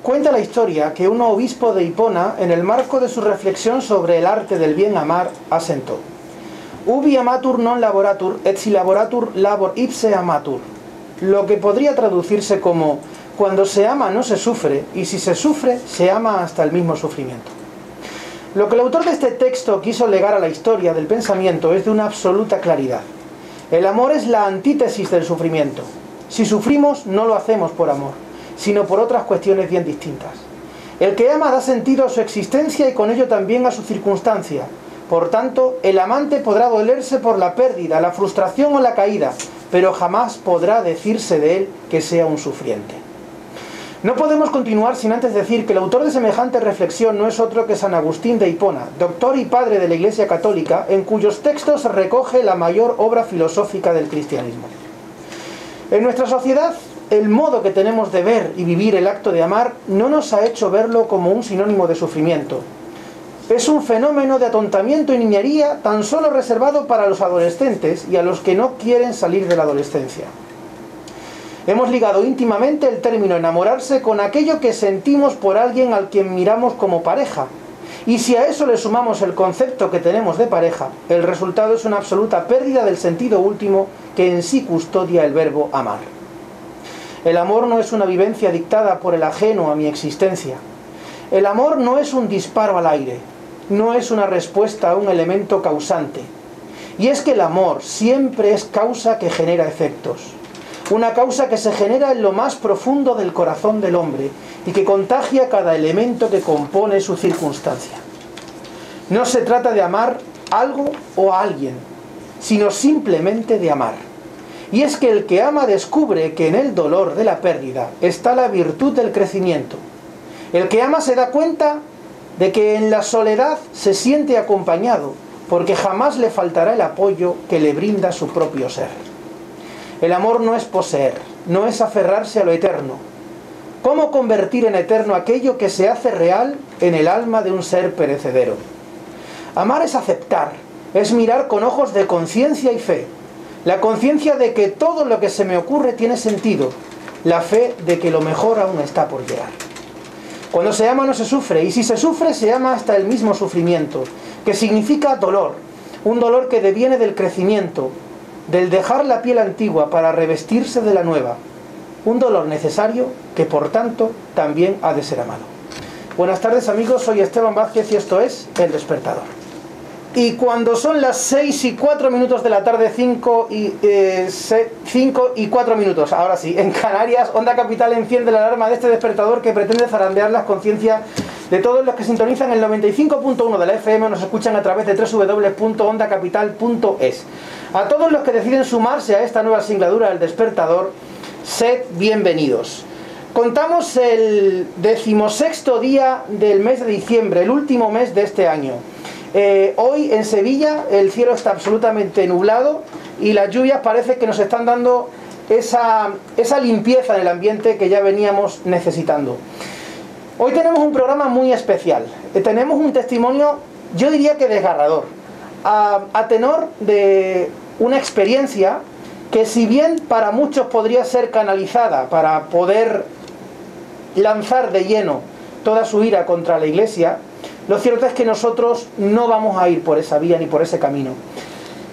Cuenta la historia que un obispo de Hipona, en el marco de su reflexión sobre el arte del bien amar, asentó: Ubi amatur non laboratur, et si laboratur labor ipse amatur. Lo que podría traducirse como: cuando se ama no se sufre, y si se sufre, se ama hasta el mismo sufrimiento. Lo que el autor de este texto quiso legar a la historia del pensamiento es de una absoluta claridad. El amor es la antítesis del sufrimiento. Si sufrimos, no lo hacemos por amor, sino por otras cuestiones bien distintas. El que ama da sentido a su existencia y con ello también a su circunstancia. Por tanto, el amante podrá dolerse por la pérdida, la frustración o la caída, pero jamás podrá decirse de él que sea un sufriente. No podemos continuar sin antes decir que el autor de semejante reflexión no es otro que San Agustín de Hipona, doctor y padre de la Iglesia Católica, en cuyos textos se recoge la mayor obra filosófica del cristianismo. En nuestra sociedad, el modo que tenemos de ver y vivir el acto de amar no nos ha hecho verlo como un sinónimo de sufrimiento. Es un fenómeno de atontamiento y niñería tan solo reservado para los adolescentes y a los que no quieren salir de la adolescencia. Hemos ligado íntimamente el término enamorarse con aquello que sentimos por alguien al quien miramos como pareja. Y si a eso le sumamos el concepto que tenemos de pareja, el resultado es una absoluta pérdida del sentido último que en sí custodia el verbo amar. El amor no es una vivencia dictada por el ajeno a mi existencia. El amor no es un disparo al aire, no es una respuesta a un elemento causante. Y es que el amor siempre es causa que genera efectos. Una causa que se genera en lo más profundo del corazón del hombre y que contagia cada elemento que compone su circunstancia. No se trata de amar algo o a alguien, sino simplemente de amar. Y es que el que ama descubre que en el dolor de la pérdida está la virtud del crecimiento. El que ama se da cuenta de que en la soledad se siente acompañado, porque jamás le faltará el apoyo que le brinda su propio ser. El amor no es poseer, no es aferrarse a lo eterno. ¿Cómo convertir en eterno aquello que se hace real en el alma de un ser perecedero? Amar es aceptar, es mirar con ojos de conciencia y fe. La conciencia de que todo lo que se me ocurre tiene sentido, la fe de que lo mejor aún está por llegar. Cuando se ama no se sufre, y si se sufre se ama hasta el mismo sufrimiento, que significa dolor, un dolor que deviene del crecimiento, del dejar la piel antigua para revestirse de la nueva, un dolor necesario que por tanto también ha de ser amado. Buenas tardes amigos, soy Esteban Vázquez y esto es El Despertador. Y cuando son las 6 y 4 minutos de la tarde, 5 y 4 minutos, ahora sí, en Canarias, Onda Capital enciende la alarma de este despertador que pretende zarandear las conciencias de todos los que sintonizan el 95.1 de la FM o nos escuchan a través de www.ondacapital.es. A todos los que deciden sumarse a esta nueva singladura del despertador, sed bienvenidos. Contamos el 16º día del mes de diciembre, el último mes de este año. Hoy en Sevilla el cielo está absolutamente nublado y las lluvias parece que nos están dando esa limpieza en el ambiente que ya veníamos necesitando. Hoy tenemos un programa muy especial. Tenemos un testimonio, yo diría que desgarrador, a tenor de una experiencia que, si bien para muchos podría ser canalizada para poder lanzar de lleno toda su ira contra la Iglesia, lo cierto es que nosotros no vamos a ir por esa vía ni por ese camino.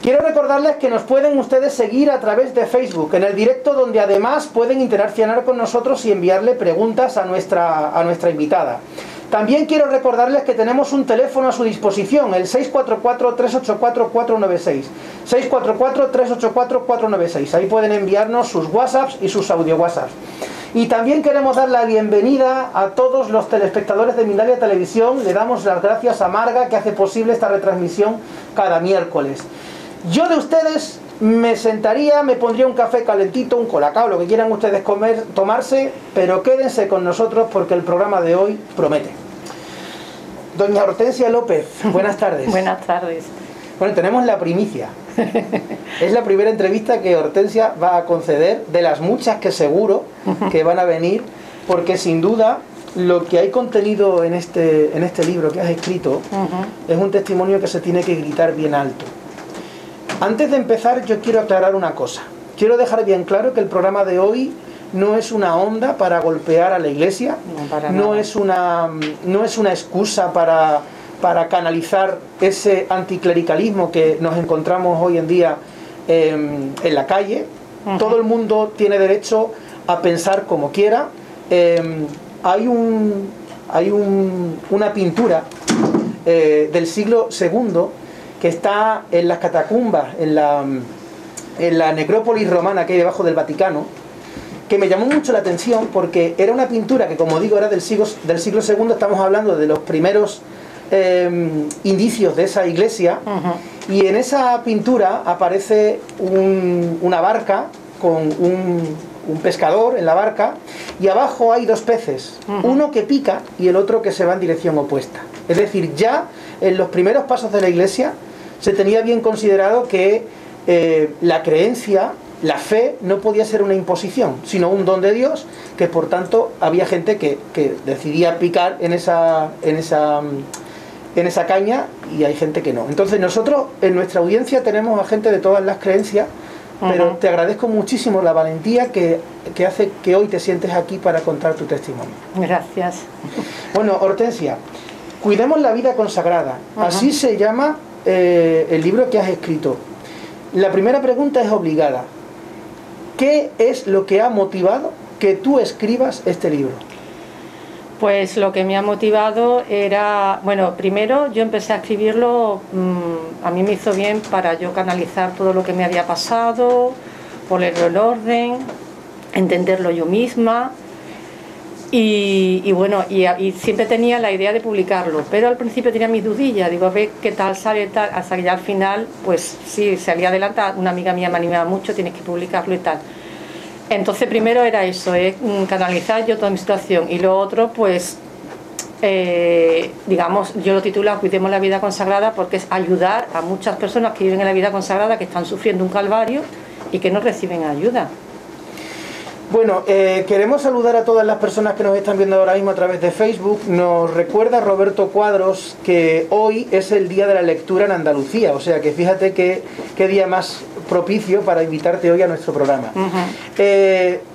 Quiero recordarles que nos pueden ustedes seguir a través de Facebook, en el directo, donde además pueden interaccionar con nosotros y enviarle preguntas a nuestra invitada. También quiero recordarles que tenemos un teléfono a su disposición, el 644-384-496. 644-384-496. Ahí pueden enviarnos sus WhatsApps y sus audio WhatsApps. Y también queremos dar la bienvenida a todos los telespectadores de Mindalia Televisión. Le damos las gracias a Marga, que hace posible esta retransmisión cada miércoles. Yo de ustedes me sentaría, me pondría un café calentito, un colacao, lo que quieran ustedes tomarse, pero quédense con nosotros porque el programa de hoy promete. Doña Hortensia López, buenas tardes. Buenas tardes. Bueno, tenemos la primicia. Es la primera entrevista que Hortensia va a conceder, de las muchas que seguro que van a venir, porque sin duda lo que hay contenido en este libro que has escrito es un testimonio que se tiene que gritar bien alto. Antes de empezar, yo quiero aclarar una cosa. Quiero dejar bien claro que el programa de hoy no es una onda para golpear a la Iglesia, no es una excusa para canalizar ese anticlericalismo que nos encontramos hoy en día en la calle. Todo el mundo tiene derecho a pensar como quiera. Hay una pintura del siglo II que está en las catacumbas, en la necrópolis romana que hay debajo del Vaticano, que me llamó mucho la atención porque era una pintura que, como digo, era del siglo II. Estamos hablando de los primeros indicios de esa iglesia. Y en esa pintura aparece una barca con un pescador en la barca, y abajo hay dos peces, uno que pica y el otro que se va en dirección opuesta. Es decir, ya en los primeros pasos de la Iglesia se tenía bien considerado que la creencia, la fe, no podía ser una imposición, sino un don de Dios, que por tanto había gente que decidía picar en esa caña, y hay gente que no. Entonces nosotros en nuestra audiencia tenemos a gente de todas las creencias, pero te agradezco muchísimo la valentía que hace que hoy te sientes aquí para contar tu testimonio. Gracias. Bueno, Hortensia, Cuidemos la vida consagrada. Así se llama el libro que has escrito. La primera pregunta es obligada. ¿Qué es lo que ha motivado que tú escribas este libro? Pues lo que me ha motivado era, bueno, primero yo empecé a escribirlo, a mí me hizo bien para yo canalizar todo lo que me había pasado, ponerlo en orden, entenderlo yo misma, y bueno, y siempre tenía la idea de publicarlo, pero al principio tenía mis dudillas, digo, a ver qué tal sale, tal, hasta que ya al final, pues sí, salí adelante. Una amiga mía me animaba mucho, tienes que publicarlo y tal. Entonces primero era eso, canalizar yo toda mi situación, y lo otro pues, digamos, yo lo titulo Cuidemos la vida consagrada, porque es ayudar a muchas personas que viven en la vida consagrada, que están sufriendo un calvario y que no reciben ayuda. Bueno, queremos saludar a todas las personas que nos están viendo ahora mismo a través de Facebook. Nos recuerda Roberto Cuadros que hoy es el día de la lectura en Andalucía, o sea que fíjate qué día más propicio para invitarte hoy a nuestro programa.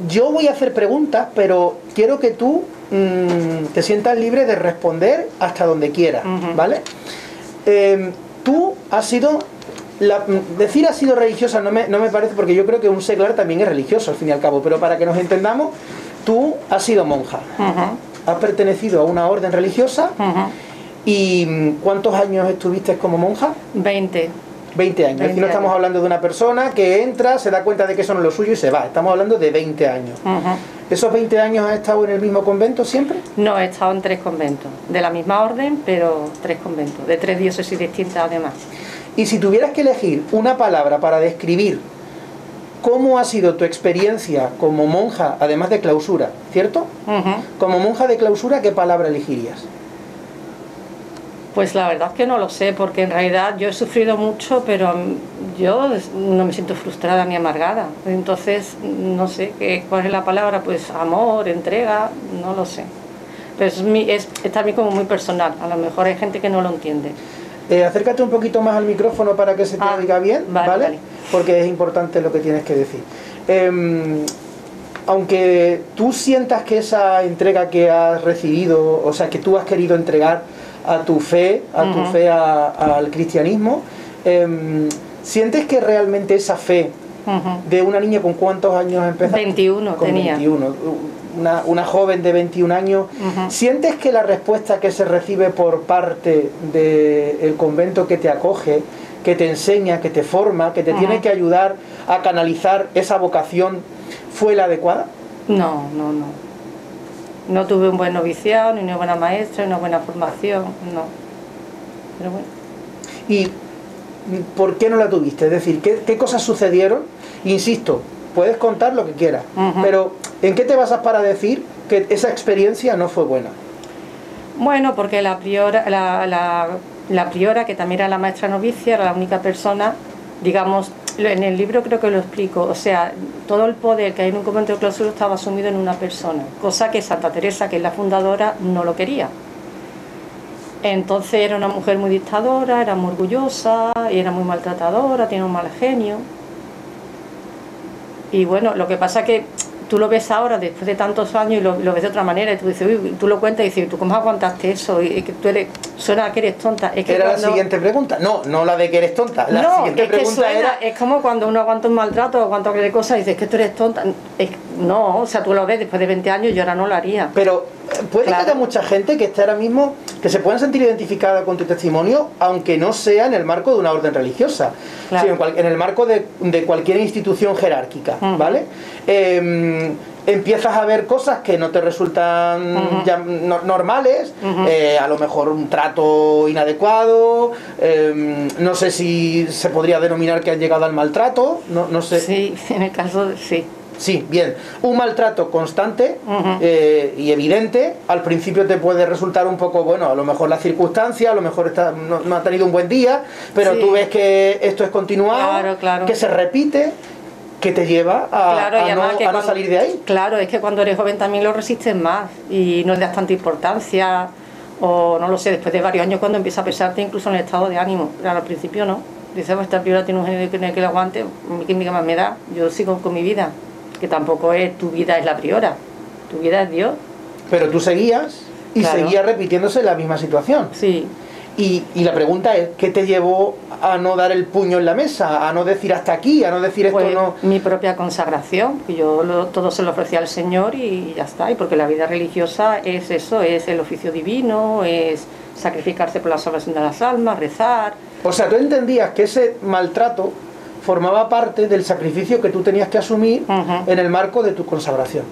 Yo voy a hacer preguntas, pero quiero que tú te sientas libre de responder hasta donde quieras, ¿vale? Tú has sido... decir has sido religiosa no me parece, porque yo creo que un seglar también es religioso al fin y al cabo, pero para que nos entendamos, tú has sido monja, has pertenecido a una orden religiosa. ¿Y cuántos años estuviste como monja? 20 años. Aquí no estamos hablando de una persona que entra, se da cuenta de que eso no es lo suyo y se va. Estamos hablando de 20 años. ¿Esos 20 años has estado en el mismo convento siempre? No, he estado en 3 conventos, de la misma orden, pero 3 conventos, de 3 diócesis distintas además. Y si tuvieras que elegir una palabra para describir cómo ha sido tu experiencia como monja, además de clausura, ¿cierto? Como monja de clausura, ¿qué palabra elegirías? Pues la verdad es que no lo sé, porque en realidad yo he sufrido mucho, pero yo no me siento frustrada ni amargada. Entonces, no sé cuál es la palabra, pues amor, entrega, no lo sé. Pero es también como muy personal, a lo mejor hay gente que no lo entiende. Acércate un poquito más al micrófono para que se te oiga bien, ¿vale? Porque es importante lo que tienes que decir. Aunque tú sientas que esa entrega que has recibido, o sea, que tú has querido entregar a tu fe, al cristianismo, ¿sientes que realmente esa fe de una niña con cuántos años empezaste? 21 con tenía. 21, una joven de 21 años, ¿sientes que la respuesta que se recibe por parte del convento que te acoge, que te enseña, que te forma, que te tiene que ayudar a canalizar esa vocación, fue la adecuada? No. No tuve un buen noviciado, ni una buena maestra, ni una buena formación, no. Pero bueno. ¿Y por qué no la tuviste? Es decir, ¿qué cosas sucedieron? Insisto, puedes contar lo que quieras, pero ¿en qué te basas para decir que esa experiencia no fue buena? Bueno, porque la priora, que también era la maestra novicia, era la única persona, digamos, en el libro creo que lo explico, o sea, todo el poder que hay en un convento de clausura estaba asumido en una persona, cosa que Santa Teresa, que es la fundadora, no lo quería. Entonces era una mujer muy dictadora, era muy orgullosa, y era muy maltratadora, tenía un mal genio. Y bueno, lo que pasa es que tú lo ves ahora después de tantos años y lo ves de otra manera y tú dices, uy, tú lo cuentas y dices, ¿tú cómo aguantaste eso? Y que tú eres, suena que eres tonta. Es que ¿Era cuando... la siguiente pregunta? No la de que eres tonta. La no, siguiente es que pregunta suena, era... es como cuando uno aguanta un maltrato o aguanta cualquier cosa y dices que tú eres tonta. No, o sea, tú lo ves después de 20 años, yo ahora no lo haría. Pero puede Claro. que haya mucha gente que esté ahora mismo, que se puedan sentir identificada con tu testimonio, aunque no sea en el marco de una orden religiosa, Claro. sino en el marco de cualquier institución jerárquica, ¿vale? Empiezas a ver cosas que no te resultan ya normales, a lo mejor un trato inadecuado, no sé si se podría denominar que han llegado al maltrato, no sé. Sí, en el caso de... sí. Sí, bien. Un maltrato constante y evidente, al principio te puede resultar un poco, bueno, a lo mejor la circunstancia, a lo mejor no ha tenido un buen día, pero Sí. tú ves que esto es continuado, Claro, claro. que se repite, que te lleva Claro, y además que no cuando- salir de ahí. Claro, es que cuando eres joven también lo resistes más y no le das tanta importancia, o no lo sé, después de varios años cuando empieza a pesarte incluso en el estado de ánimo, pero al principio no. Dices, pues esta priora tiene un genio que le aguante, ¿qué más me da? Yo sigo con mi vida, que tampoco es tu vida es la priora, tu vida es Dios. Pero tú seguías y Claro. seguías repitiéndose la misma situación. Sí, Y la pregunta es, ¿qué te llevó a no dar el puño en la mesa? A no decir hasta aquí, a no decir esto pues no... mi propia consagración, que yo todo se lo ofrecía al Señor y ya está, y porque la vida religiosa es eso, es el oficio divino, es sacrificarse por la salvación de las almas, rezar. O sea, tú entendías que ese maltrato formaba parte del sacrificio que tú tenías que asumir en el marco de tu consagración.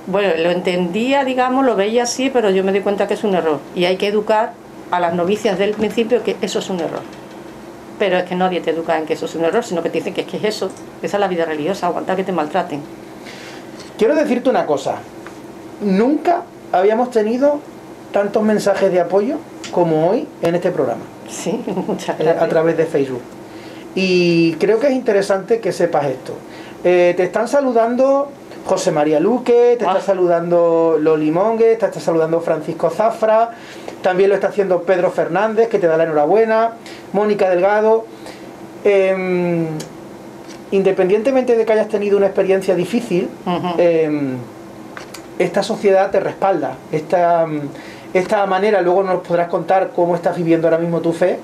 Bueno, lo entendía, digamos, lo veía así, pero yo me di cuenta que es un error. Y hay que educar a las novicias del principio que eso es un error. Pero es que nadie te educa en que eso es un error, sino que te dicen que es eso. Esa es la vida religiosa, aguantar que te maltraten. Quiero decirte una cosa. Nunca habíamos tenido tantos mensajes de apoyo como hoy en este programa, Sí, muchas gracias. a través de Facebook. Y creo que es interesante que sepas esto. Te están saludando José María Luque, te está saludando Loli Monge, te está saludando Francisco Zafra, también lo está haciendo Pedro Fernández, que te da la enhorabuena, Mónica Delgado. Independientemente de que hayas tenido una experiencia difícil, esta sociedad te respalda. Esta manera, luego nos podrás contar cómo estás viviendo ahora mismo tu fe,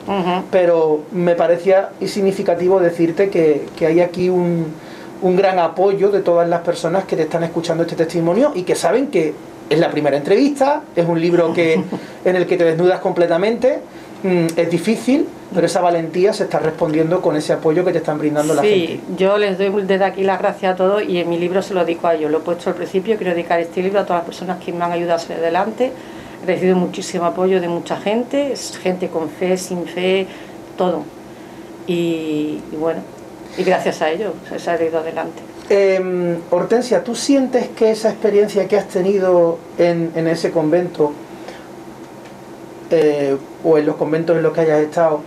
pero me parecía significativo decirte que hay aquí un gran apoyo de todas las personas que te están escuchando este testimonio y que saben que es la primera entrevista, es un libro en el que te desnudas completamente, es difícil, pero esa valentía se está respondiendo con ese apoyo que te están brindando la gente. Sí, yo les doy desde aquí las gracias a todos y en mi libro se lo dedico a ellos. Lo he puesto al principio, quiero dedicar este libro a todas las personas que me han ayudado a salir adelante. He recibido muchísimo apoyo de mucha gente, gente con fe, sin fe, todo. Y bueno, y gracias a ellos se ha ido adelante. Hortensia, ¿tú sientes que esa experiencia que has tenido en ese convento o en los conventos en los que hayas estado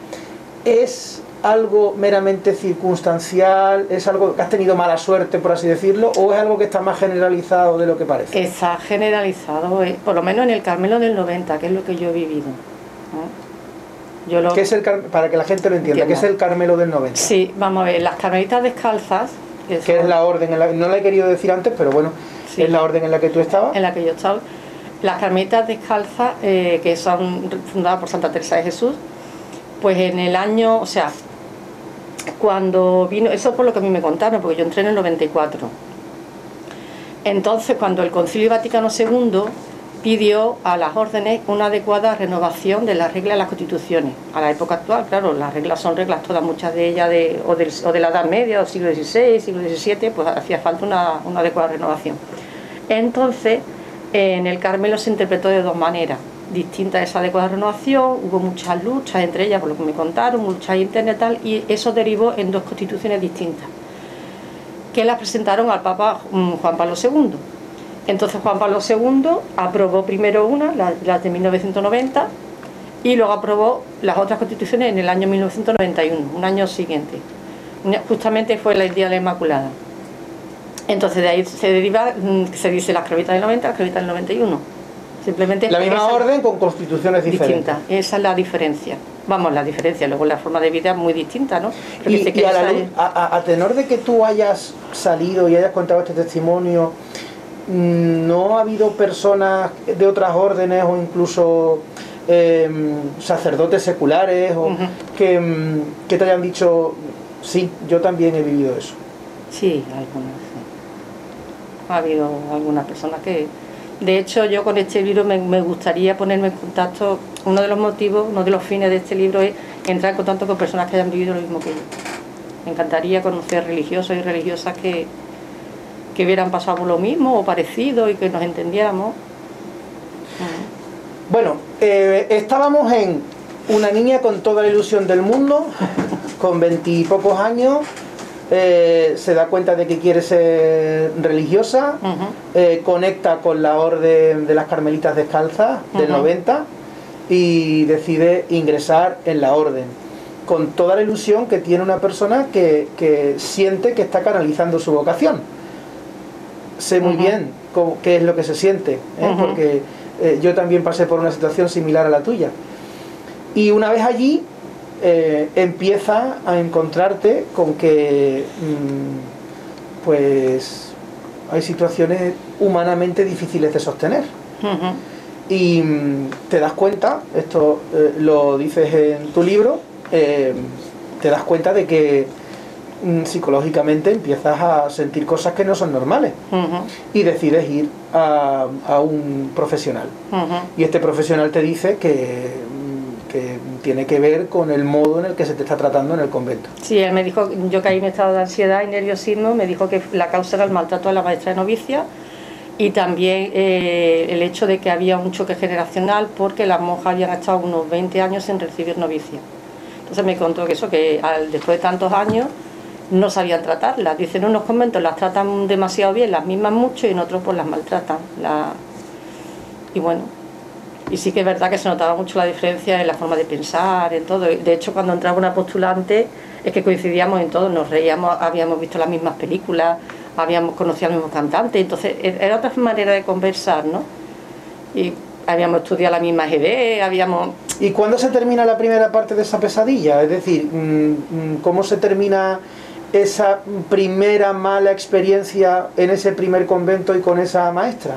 es algo meramente circunstancial, es algo que has tenido mala suerte, por así decirlo, o es algo que está más generalizado de lo que parece? Está generalizado, por lo menos en el Carmelo del 90, que es lo que yo he vivido, ¿no? ¿Qué es para que la gente lo entienda? ¿Qué es el Carmelo del 90? Sí, vamos a ver, las carmelitas descalzas, que es la orden, no la he querido decir antes, pero bueno, sí, es la orden en la que tú estabas. En la que yo estaba. Las carmelitas descalzas, que son fundadas por Santa Teresa de Jesús, pues en el año, o sea, cuando vino, eso por lo que a mí me contaron, porque yo entré en el 94. Entonces, cuando el Concilio Vaticano II pidió a las órdenes una adecuada renovación de las reglas de las constituciones. A la época actual, claro, las reglas son reglas todas, muchas de ellas o de la Edad Media, o siglo XVI, siglo XVII, pues hacía falta una adecuada renovación. Entonces, en el Carmelo se interpretó de dos maneras distintas esa adecuada renovación, hubo muchas luchas entre ellas, por lo que me contaron, muchas internas y tal, y eso derivó en dos constituciones distintas, que las presentaron al Papa Juan Pablo II. Entonces Juan Pablo II aprobó primero una, las de 1990, y luego aprobó las otras constituciones en el año 1991, un año siguiente. Justamente fue el Día de la Inmaculada. Entonces de ahí se deriva, se dice las carmelitas del 90, las carmelitas del 91. Simplemente la misma orden con constituciones diferentes. Esa es la diferencia. Vamos, la diferencia, luego la forma de vida es muy distinta, ¿no? A tenor de que tú hayas salido y hayas contado este testimonio, ¿no ha habido personas de otras órdenes o incluso sacerdotes seculares o que te hayan dicho, sí, yo también he vivido eso? Sí, algunas, sí. Ha habido algunas personas que... De hecho, yo con este libro me gustaría ponerme en contacto. Uno de los motivos, uno de los fines de este libro es entrar en contacto con personas que hayan vivido lo mismo que yo. Me encantaría conocer religiosos y religiosas que hubieran pasado por lo mismo o parecido y que nos entendiéramos. Bueno, estábamos en una niña con toda la ilusión del mundo, con 20 y pocos años. Se da cuenta de que quiere ser religiosa, conecta con la orden de las Carmelitas Descalzas del 90 y decide ingresar en la orden, con toda la ilusión que tiene una persona que siente que está canalizando su vocación. Sé muy bien qué es lo que se siente, porque yo también pasé por una situación similar a la tuya. Y una vez allí, empieza a encontrarte con que pues hay situaciones humanamente difíciles de sostener. Y te das cuenta, esto lo dices en tu libro, te das cuenta de que psicológicamente empiezas a sentir cosas que no son normales y decides ir a un profesional. Y este profesional te dice que tiene que ver con el modo en el que se te está tratando en el convento. Sí, él me dijo, yo caí en estado de ansiedad y nerviosismo, me dijo que la causa era el maltrato de la maestra de novicia y también el hecho de que había un choque generacional porque las monjas habían estado unos 20 años sin recibir novicia. Entonces me contó que eso, que después de tantos años no sabían tratarlas. Dicen, en unos conventos las tratan demasiado bien, las mismas mucho, y en otros pues las maltratan. Y bueno, y sí que es verdad que se notaba mucho la diferencia en la forma de pensar, en todo. De hecho, cuando entraba una postulante es que coincidíamos en todo, nos reíamos, habíamos visto las mismas películas, habíamos conocido a los mismos cantantes, entonces era otra manera de conversar, ¿no? Y habíamos estudiado la misma EGD, habíamos... ¿Y cuándo se termina la primera parte de esa pesadilla? Es decir, ¿cómo se termina esa primera mala experiencia en ese primer convento y con esa maestra?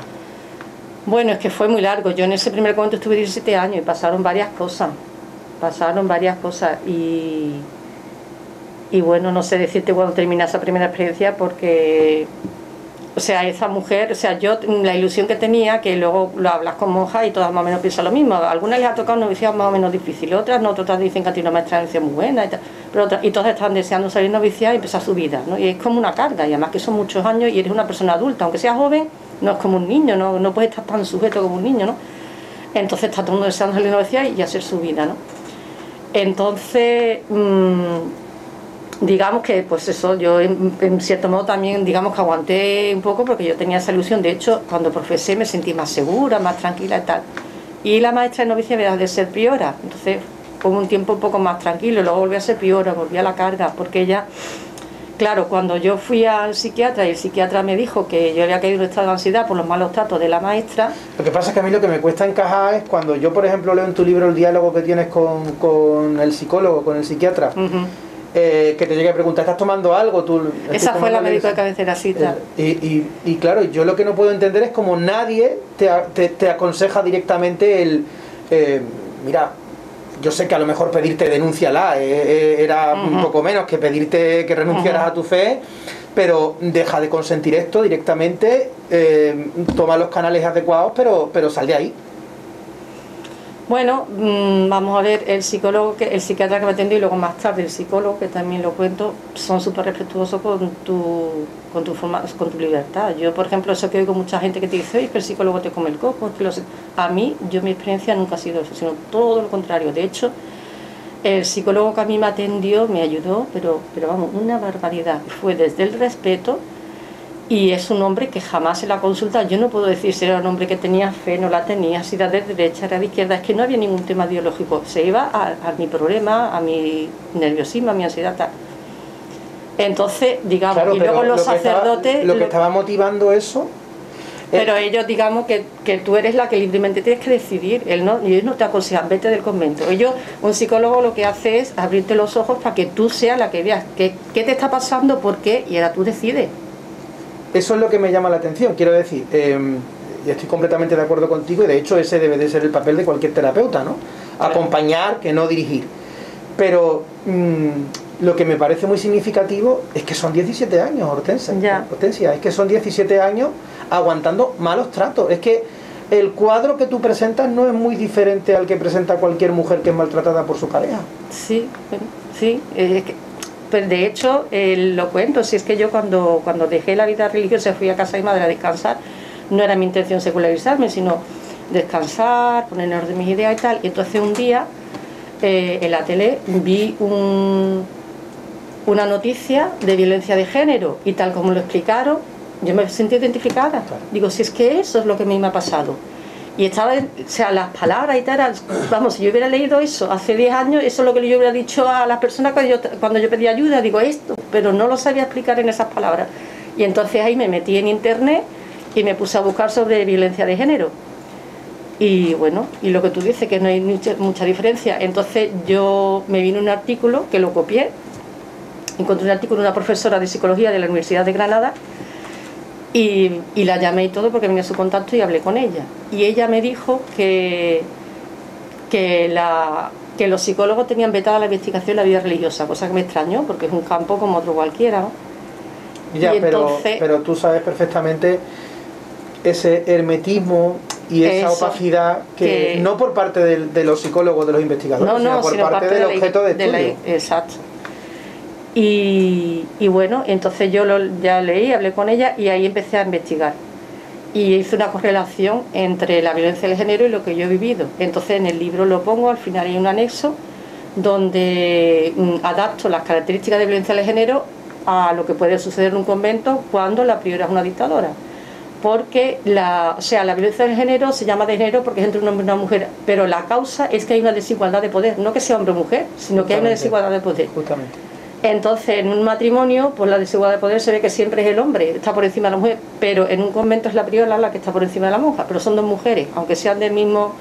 Bueno, es que fue muy largo. Yo en ese primer convento estuve 17 años y pasaron varias cosas. Y bueno, no sé decirte cuándo termina esa primera experiencia porque... O sea, esa mujer, o sea, yo la ilusión que tenía, que luego lo hablas con monjas y todas más o menos piensan lo mismo. A algunas les ha tocado un noviciado más o menos difícil, otras no, otras dicen que ha tenido una maestra de noviciado muy buena y tal, pero y todas están deseando salir noviciado y empezar su vida, ¿no? Y es como una carga, y además que son muchos años y eres una persona adulta, aunque seas joven, no es como un niño, no puedes estar tan sujeto como un niño, ¿no? Entonces está todo el mundo deseando salir noviciado y hacer su vida, ¿no? Entonces... digamos que pues eso, yo en cierto modo también digamos que aguanté un poco porque yo tenía esa ilusión. De hecho, cuando profesé me sentí más segura, más tranquila y tal, y la maestra de novicia había de ser priora, entonces fue un tiempo un poco más tranquilo. Luego volví a ser priora, volví a la carga, porque ella, claro, cuando yo fui al psiquiatra y el psiquiatra me dijo que yo había caído en estado de ansiedad por los malos tratos de la maestra. Lo que pasa es que a mí lo que me cuesta encajar es cuando yo, por ejemplo, leo en tu libro el diálogo que tienes con el psicólogo, con el psiquiatra, que te llegue a preguntar, ¿estás tomando algo? Esa fue la médico de cabecera, sí. Y claro, yo lo que no puedo entender es como nadie te aconseja directamente el... mira, yo sé que a lo mejor pedirte denúnciala era un poco menos que pedirte que renunciaras a tu fe, pero deja de consentir esto directamente, toma los canales adecuados, pero sal de ahí. Bueno, vamos a ver, el psiquiatra que me atendió y luego más tarde el psicólogo, que también lo cuento, son súper respetuosos con tu libertad. Yo, por ejemplo, eso que oigo mucha gente que te dice, oye, que el psicólogo te come el coco. A mí, mi experiencia nunca ha sido eso, sino todo lo contrario. De hecho, el psicólogo que a mí me atendió me ayudó, pero vamos, una barbaridad. Fue desde el respeto. Y es un hombre que jamás en la consulta, yo no puedo decir si era un hombre que tenía fe, no la tenía, si era de derecha, era de izquierda, es que no había ningún tema ideológico, se iba a mi problema, a mi nerviosismo, a mi ansiedad, tal. Entonces, digamos, claro, y luego los sacerdotes... Lo que estaba motivando eso Pero ellos, digamos, que tú eres la que libremente tienes que decidir. Ellos no te aconsejan, vete del convento. Un psicólogo lo que hace es abrirte los ojos para que tú seas la que veas qué te está pasando, por qué, y ahora tú decides. Eso es lo que me llama la atención, quiero decir, y estoy completamente de acuerdo contigo, y de hecho ese debe de ser el papel de cualquier terapeuta, ¿no? Acompañar, que no dirigir. Pero lo que me parece muy significativo es que son 17 años, Hortensia, es que son 17 años aguantando malos tratos. Es que el cuadro que tú presentas no es muy diferente al que presenta cualquier mujer que es maltratada por su pareja. Sí, sí. Pues de hecho, lo cuento, si es que yo cuando dejé la vida religiosa fui a casa de mi madre a descansar, no era mi intención secularizarme, sino descansar, poner en orden mis ideas y tal. Y entonces un día en la tele vi una noticia de violencia de género y tal como lo explicaron, yo me sentí identificada. Claro. Digo, si es que eso es lo que a mí me ha pasado. Y estaba, o sea, las palabras y tal, vamos, si yo hubiera leído eso hace 10 años, eso es lo que yo hubiera dicho a las personas cuando yo pedía ayuda, digo esto, pero no lo sabía explicar en esas palabras. Y entonces ahí me metí en internet y me puse a buscar sobre violencia de género. Y bueno, y lo que tú dices, que no hay mucha diferencia. Entonces yo me vino un artículo que lo copié, encontré un artículo de una profesora de psicología de la Universidad de Granada y la llamé y todo porque venía su contacto y hablé con ella. Y ella me dijo que los psicólogos tenían vetada la investigación en la vida religiosa, cosa que me extrañó porque es un campo como otro cualquiera, ¿no? Ya, pero tú sabes perfectamente ese hermetismo y esa opacidad que no por parte de los psicólogos, de los investigadores, sino por parte del objeto de estudio. Exacto. Y bueno, entonces yo ya leí, hablé con ella y ahí empecé a investigar. Y hice una correlación entre la violencia de género y lo que yo he vivido. Entonces en el libro lo pongo, al final hay un anexo donde adapto las características de violencia de género a lo que puede suceder en un convento cuando la priora es una dictadora. Porque la violencia de género se llama de género porque es entre un hombre y una mujer, pero la causa es que hay una desigualdad de poder, no que sea hombre o mujer, sino que hay una desigualdad de poder. Justamente. Entonces, en un matrimonio, pues la desigualdad de poder se ve que siempre es el hombre, está por encima de la mujer, pero en un convento es la priora la que está por encima de la monja, pero son dos mujeres, aunque sean del mismo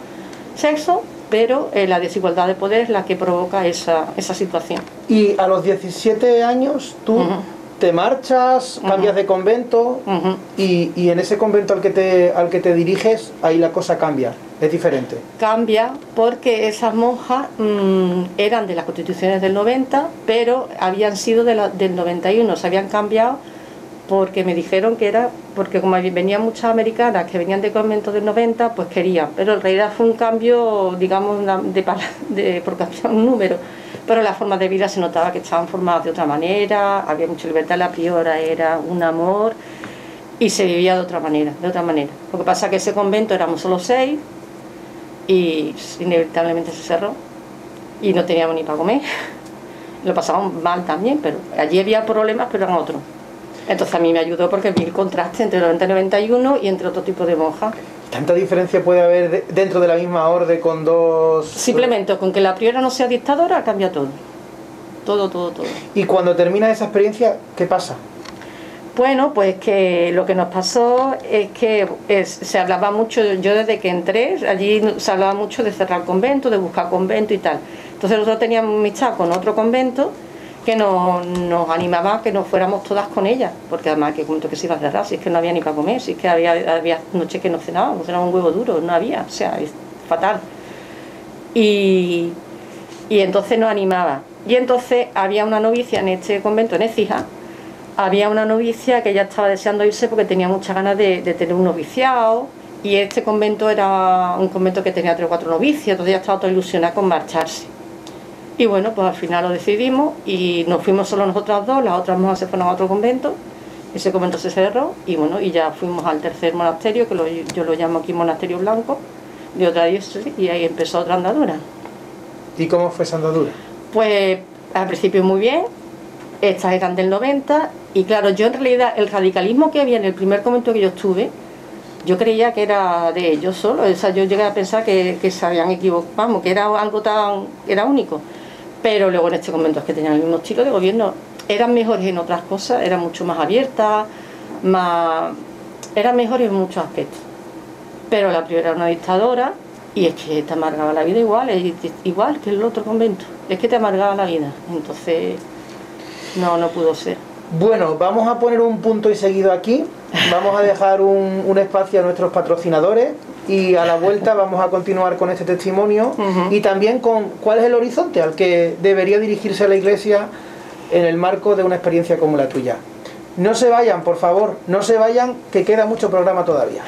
sexo, pero la desigualdad de poder es la que provoca esa situación. Y a los 17 años tú te marchas, cambias de convento y en ese convento al que te diriges, ahí la cosa cambia, es diferente. Cambia porque esas monjas eran de las constituciones del 90, pero habían sido del 91, se habían cambiado porque me dijeron que era, porque como venían muchas americanas que venían de conventos del 90, pues querían, pero en realidad fue un cambio, digamos, por cambiar un número. Pero las formas de vida se notaba que estaban formadas de otra manera, había mucha libertad, la priora era un amor y se vivía de otra manera. Lo que pasa es que ese convento éramos solo 6 y inevitablemente se cerró y no teníamos ni para comer. Lo pasábamos mal también, pero allí había problemas, pero eran otros. Entonces a mí me ayudó porque vi el contraste entre el 90 y 91 y entre otro tipo de monjas. ¿Tanta diferencia puede haber dentro de la misma orden con dos...? Simplemente con que la priora no sea dictadora cambia todo. Todo. ¿Y cuando termina esa experiencia, qué pasa? Bueno, pues que lo que nos pasó es que se hablaba mucho, yo desde que entré, allí se hablaba mucho de cerrar convento, de buscar convento y tal. Entonces nosotros teníamos amistad con otro convento que nos animaba a que nos fuéramos todas con ella, porque además que cuento que se iba a cerrar, si es que no había ni para comer, si es que había noches que no cenábamos, era un huevo duro, no había, o sea, es fatal. Y entonces nos animaba. Y entonces había una novicia en este convento, en Écija, había una novicia que ya estaba deseando irse porque tenía muchas ganas de tener un noviciado, y este convento era un convento que tenía 3 o 4 novicias, entonces ya estaba toda ilusionada con marcharse. Y bueno, pues al final lo decidimos y nos fuimos solo nosotras dos, las otras monjas se fueron a otro convento, ese convento se cerró y bueno, y ya fuimos al tercer monasterio, que yo lo llamo aquí Monasterio Blanco, de otra diócesis, y ahí empezó otra andadura. ¿Y cómo fue esa andadura? Pues al principio muy bien, estas eran del 90 y claro, yo en realidad el radicalismo que había en el primer convento que yo estuve, yo creía que era de ellos solo, o sea, yo llegué a pensar que se habían equivocado, vamos, que era algo era único. Pero luego en este convento es que tenían el mismo estilo de gobierno, eran mejores en otras cosas, eran mucho más abiertas, más era mejor en muchos aspectos. Pero la priora era una dictadora y es que te amargaba la vida igual que el otro convento. Es que te amargaba la vida. Entonces, no pudo ser. Bueno, vamos a poner un punto y seguido aquí. Vamos a dejar un espacio a nuestros patrocinadores y a la vuelta vamos a continuar con este testimonio y también con cuál es el horizonte al que debería dirigirse la Iglesia en el marco de una experiencia como la tuya. No se vayan, por favor, no se vayan, que queda mucho programa todavía.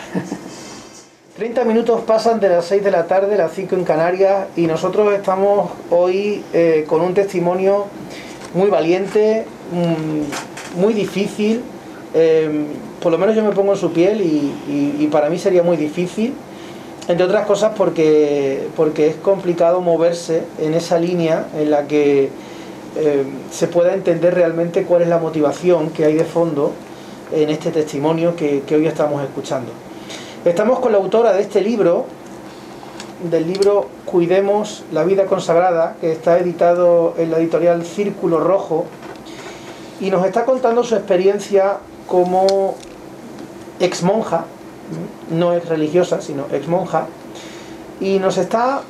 30 minutos pasan de las 6 de la tarde, las 5 en Canarias, y nosotros estamos hoy con un testimonio muy valiente, muy difícil. Por lo menos yo me pongo en su piel y para mí sería muy difícil, entre otras cosas porque es complicado moverse en esa línea en la que se pueda entender realmente cuál es la motivación que hay de fondo en este testimonio que hoy estamos escuchando. Estamos con la autora de este libro, del libro Cuidemos la vida consagrada, que está editado en la editorial Círculo Rojo, y nos está contando su experiencia como exmonja, no es religiosa, sino exmonja, y nos está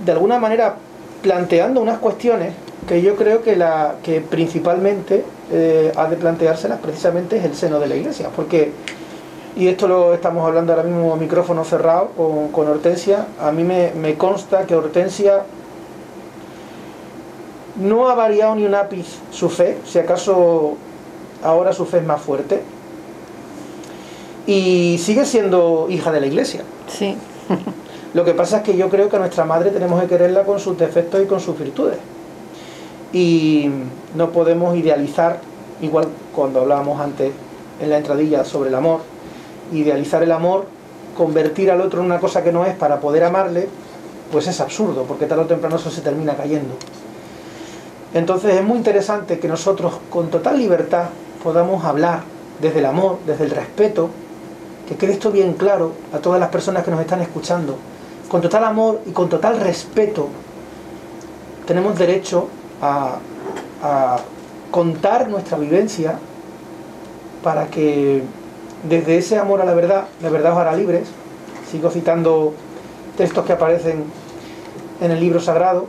de alguna manera planteando unas cuestiones que yo creo que principalmente ha de planteárselas precisamente es el seno de la Iglesia, porque, y esto lo estamos hablando ahora mismo a micrófono cerrado con Hortensia, a mí me consta que Hortensia no ha variado ni un ápice su fe, si acaso ahora su fe es más fuerte, y sigue siendo hija de la Iglesia. Sí. Lo que pasa es que yo creo que a nuestra madre tenemos que quererla con sus defectos y con sus virtudes, y no podemos idealizar, igual cuando hablábamos antes en la entradilla sobre el amor, idealizar el amor, convertir al otro en una cosa que no es para poder amarle, pues es absurdo, porque tarde o temprano eso se termina cayendo. Entonces es muy interesante que nosotros con total libertad podamos hablar desde el amor, desde el respeto, que quede esto bien claro a todas las personas que nos están escuchando. Con total amor y con total respeto tenemos derecho a contar nuestra vivencia para que desde ese amor a la verdad os hará libres. Sigo citando textos que aparecen en el libro sagrado.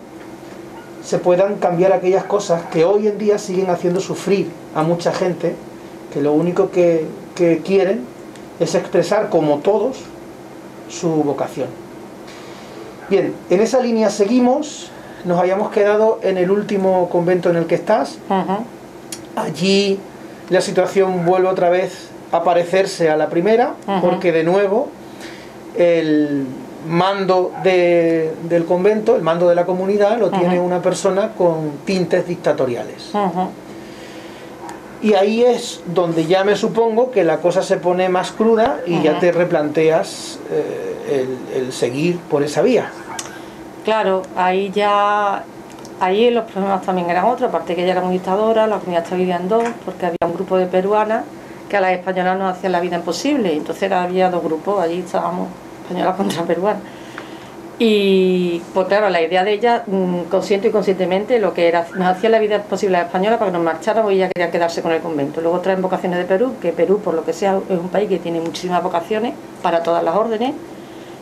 Se puedan cambiar aquellas cosas que hoy en día siguen haciendo sufrir a mucha gente, que lo único que quieren es expresar, como todos, su vocación. Bien, en esa línea seguimos. Nos habíamos quedado en el último convento en el que estás. Allí la situación vuelve otra vez a parecerse a la primera, porque de nuevo el mando del convento, el mando de la comunidad, lo tiene una persona con tintes dictatoriales. Y ahí es donde ya me supongo que la cosa se pone más cruda y ya te replanteas el seguir por esa vía. Claro, ahí los problemas también eran otros, aparte que ella era muy dictadora, la comunidad estaba dividida en dos, porque había un grupo de peruanas que a las españolas nos hacían la vida imposible, entonces había dos grupos, allí estábamos españolas contra peruanas. Y pues claro, la idea de ella, consciente y inconscientemente, lo que era, nos hacía la vida posible a las españolas para que nos marcháramos y ella quería quedarse con el convento. Luego traen vocaciones de Perú, que Perú, por lo que sea, es un país que tiene muchísimas vocaciones para todas las órdenes.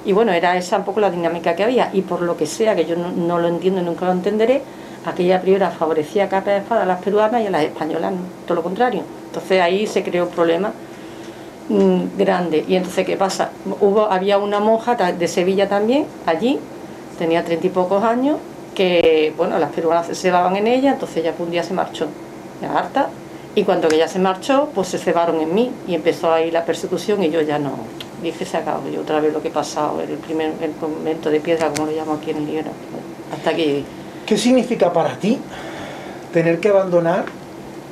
Y bueno, era esa un poco la dinámica que había. Y por lo que sea, que yo no lo entiendo y nunca lo entenderé, aquella priora favorecía a capa de espada a las peruanas y a las españolas todo lo contrario. Entonces ahí se creó un problema grande. Y entonces, ¿qué pasa? Había una monja de Sevilla también, allí, tenía 30 y pocos años, que bueno, las peruanas se cebaban en ella, entonces ella un día se marchó, ya harta, y cuando ella se marchó, pues se cebaron en mí, y empezó ahí la persecución, y yo ya no, dije, se acabó, yo otra vez lo que he pasado en el convento de piedra, como lo llamo aquí en el libro, hasta que llegué. ¿Qué significa para ti tener que abandonar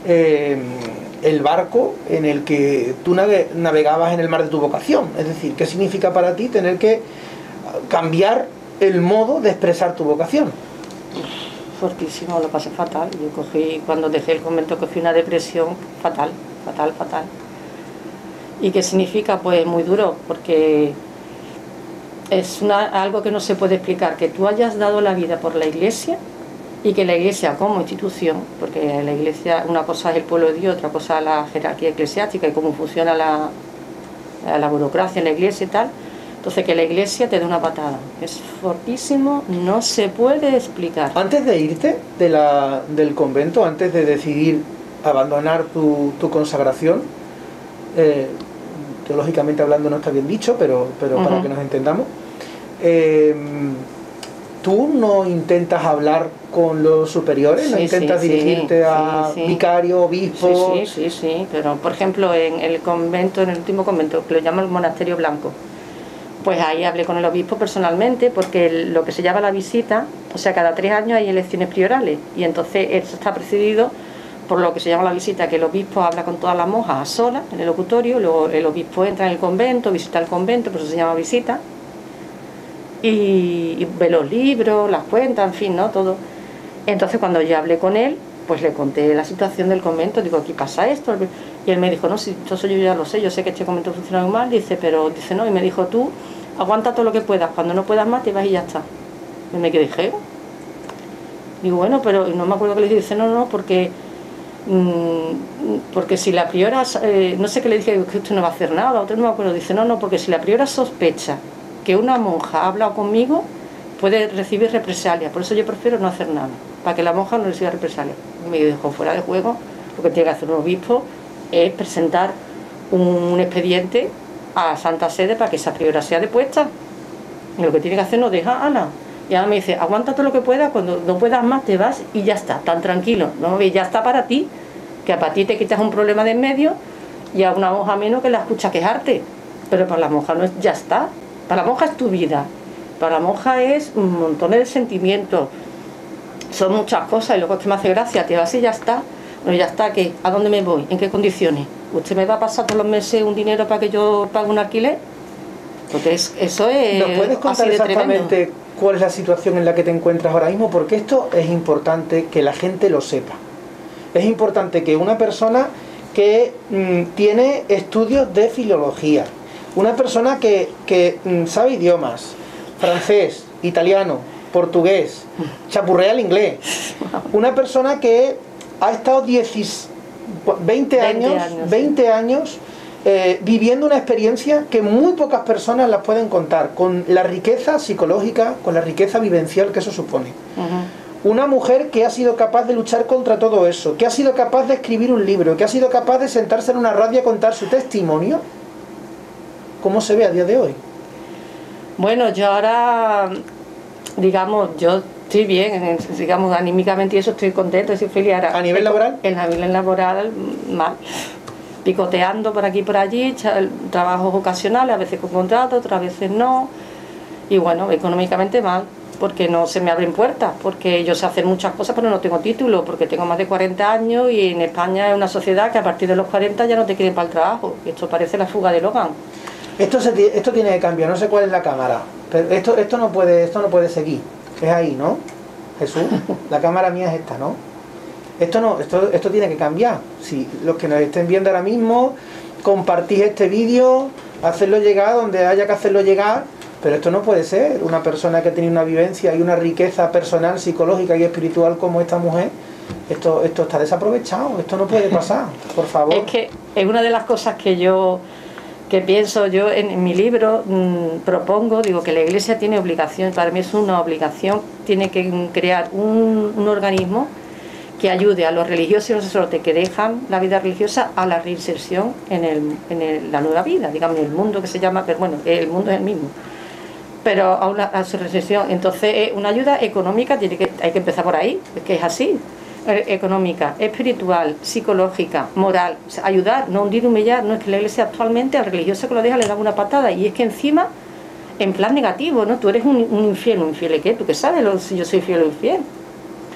el barco en el que tú navegabas en el mar de tu vocación? Es decir, ¿qué significa para ti tener que cambiar el modo de expresar tu vocación? Fortísimo, lo pasé fatal. Yo cuando dejé el convento, cogí una depresión fatal. ¿Y qué significa? Pues muy duro, porque es algo que no se puede explicar, que tú hayas dado la vida por la Iglesia y que la Iglesia como institución, porque la Iglesia, una cosa es el pueblo de Dios, otra cosa es la jerarquía eclesiástica y cómo funciona la burocracia en la iglesia y tal. Entonces que la iglesia te dé una patada. Es fortísimo, no se puede explicar. Antes de irte del convento, antes de decidir abandonar tu consagración, teológicamente hablando no está bien dicho, pero para que nos entendamos, ¿tú no intentas hablar con los superiores? ¿No intentas dirigirte a vicario, obispo? Sí, pero por ejemplo en el convento, en el último convento, que lo llaman el Monasterio Blanco, pues ahí hablé con el obispo personalmente, porque lo que se llama la visita, o sea, cada 3 años hay elecciones priorales, y entonces esto está precedido por lo que se llama la visita, que el obispo habla con todas las monjas a solas en el locutorio, luego el obispo entra en el convento, visita el convento, por eso se llama visita, y ve los libros, las cuentas, en fin, ¿no? Todo. Entonces cuando yo hablé con él, pues le conté la situación del convento, digo, aquí pasa esto, y él me dijo, no, si eso yo ya lo sé, yo sé que este convento funciona muy mal, dice, pero, dice, no, y me dijo, tú aguanta todo lo que puedas, cuando no puedas más te vas y ya está. Y me quedé, dije, digo, bueno, pero no me acuerdo que le dije, dice, no, porque si la priora, no sé qué le dije, que usted no va a hacer nada, otro no me acuerdo, dice, no, porque si la priora sospecha que una monja ha hablado conmigo, puede recibir represalias, por eso yo prefiero no hacer nada, para que la monja no reciba represalias. Y me dijo, fuera de juego, lo que tiene que hacer un obispo es presentar un expediente a Santa Sede para que esa priora sea depuesta, y lo que tiene que hacer no deja, Ana. Y ahora me dice, aguanta todo lo que puedas, cuando no puedas más te vas y ya está, tan tranquilo, ¿no? Y ya está para ti, que para ti te quitas un problema de en medio y a una monja menos que la escucha quejarte, pero para la monja no es, ya está, para la monja es tu vida, para la monja es un montón de sentimientos, son muchas cosas, y luego es que me hace gracia, te vas y ya está. Bueno, ya está, ¿qué? ¿A dónde me voy? ¿En qué condiciones? ¿Usted me va a pasar todos los meses un dinero para que yo pague un alquiler? Entonces, eso es... ¿Nos puedes contar exactamente cuál es la situación en la que te encuentras ahora mismo? Porque esto es importante que la gente lo sepa. Es importante que una persona que tiene estudios de filología, una persona que sabe idiomas, francés, italiano, portugués, chapurrea el inglés, una persona que ha estado 20 años viviendo una experiencia que muy pocas personas las pueden contar, con la riqueza psicológica, con la riqueza vivencial que eso supone. Una mujer que ha sido capaz de luchar contra todo eso, que ha sido capaz de escribir un libro, que ha sido capaz de sentarse en una radio a contar su testimonio. ¿Cómo se ve a día de hoy? Bueno, yo ahora, digamos, yo estoy bien, digamos, anímicamente, y eso estoy contento, estoy feliz. Ahora, ¿a nivel laboral? En la nivel laboral, mal. Picoteando por aquí y por allí, trabajos ocasionales, a veces con contrato, otras veces no. Y bueno, económicamente mal, porque no se me abren puertas, porque yo sé hacer muchas cosas, pero no tengo título, porque tengo más de 40 años y en España es una sociedad que a partir de los 40 ya no te quieren para el trabajo. Esto parece la fuga de Logan. Esto tiene que cambiar, no sé cuál es la cámara, pero esto no puede seguir. Es ahí, ¿no? Jesús, la cámara mía es esta, ¿no? Esto tiene que cambiar. Si los que nos estén viendo ahora mismo, compartís este vídeo, hacerlo llegar donde haya que hacerlo llegar, pero esto no puede ser. Una persona que tiene una vivencia y una riqueza personal, psicológica y espiritual como esta mujer, esto está desaprovechado, esto no puede pasar, por favor. Es que es una de las cosas que pienso yo en mi libro, propongo, digo que la Iglesia tiene obligación, para mí es una obligación, tiene que crear un organismo que ayude a los religiosos y los sacerdotes que dejan la vida religiosa a la reinserción en la nueva vida, digamos, en el mundo que se llama, pero bueno, el mundo es el mismo, pero a su reinserción. Entonces, una ayuda económica, hay que empezar por ahí, que es así, económica, espiritual, psicológica, moral, o sea, ayudar, no hundir, humillar. No es que la Iglesia actualmente al religioso que lo deja le da una patada, y es que encima, en plan negativo, ¿no? Tú eres un infiel, ¿qué? ¿Tú qué sabes si yo soy fiel o infiel?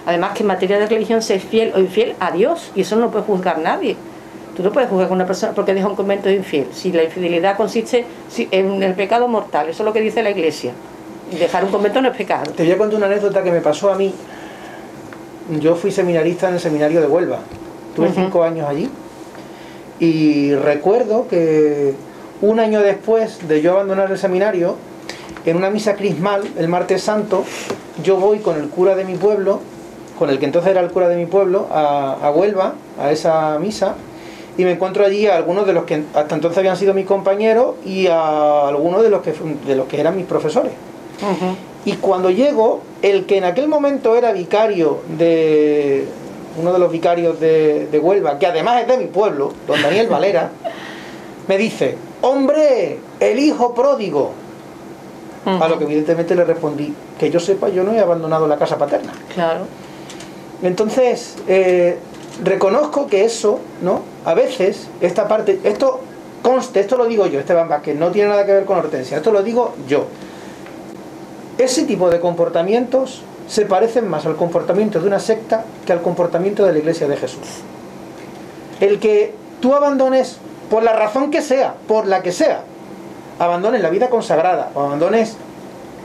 Además que en materia de religión se es fiel o infiel a Dios, y eso no lo puede juzgar nadie. Tú no puedes juzgar con una persona porque deja un convento de infiel. Si la infidelidad consiste en el pecado mortal, eso es lo que dice la Iglesia. Dejar un convento no es pecado. Te voy a contar una anécdota que me pasó a mí. Yo fui seminarista en el seminario de Huelva. Tuve 5 años allí. Y recuerdo que un año después de yo abandonar el seminario, en una misa crismal, el martes santo, yo voy con el cura de mi pueblo, con el que entonces era el cura de mi pueblo, a Huelva, a esa misa, y me encuentro allí a algunos de los que hasta entonces habían sido mis compañeros y a algunos de los que eran mis profesores. Y cuando llego, el que en aquel momento era vicario de uno de los vicarios de Huelva, que además es de mi pueblo, don Daniel Valera, me dice: hombre, el hijo pródigo. A lo que evidentemente le respondí: que yo sepa, yo no he abandonado la casa paterna. Claro. Entonces, reconozco que eso, ¿no? A veces, esta parte, esto conste, esto lo digo yo, Esteban Vázquez, no tiene nada que ver con Hortensia, esto lo digo yo. Ese tipo de comportamientos se parecen más al comportamiento de una secta que al comportamiento de la Iglesia de Jesús. El que tú abandones, por la razón que sea, por la que sea, abandones la vida consagrada, o abandones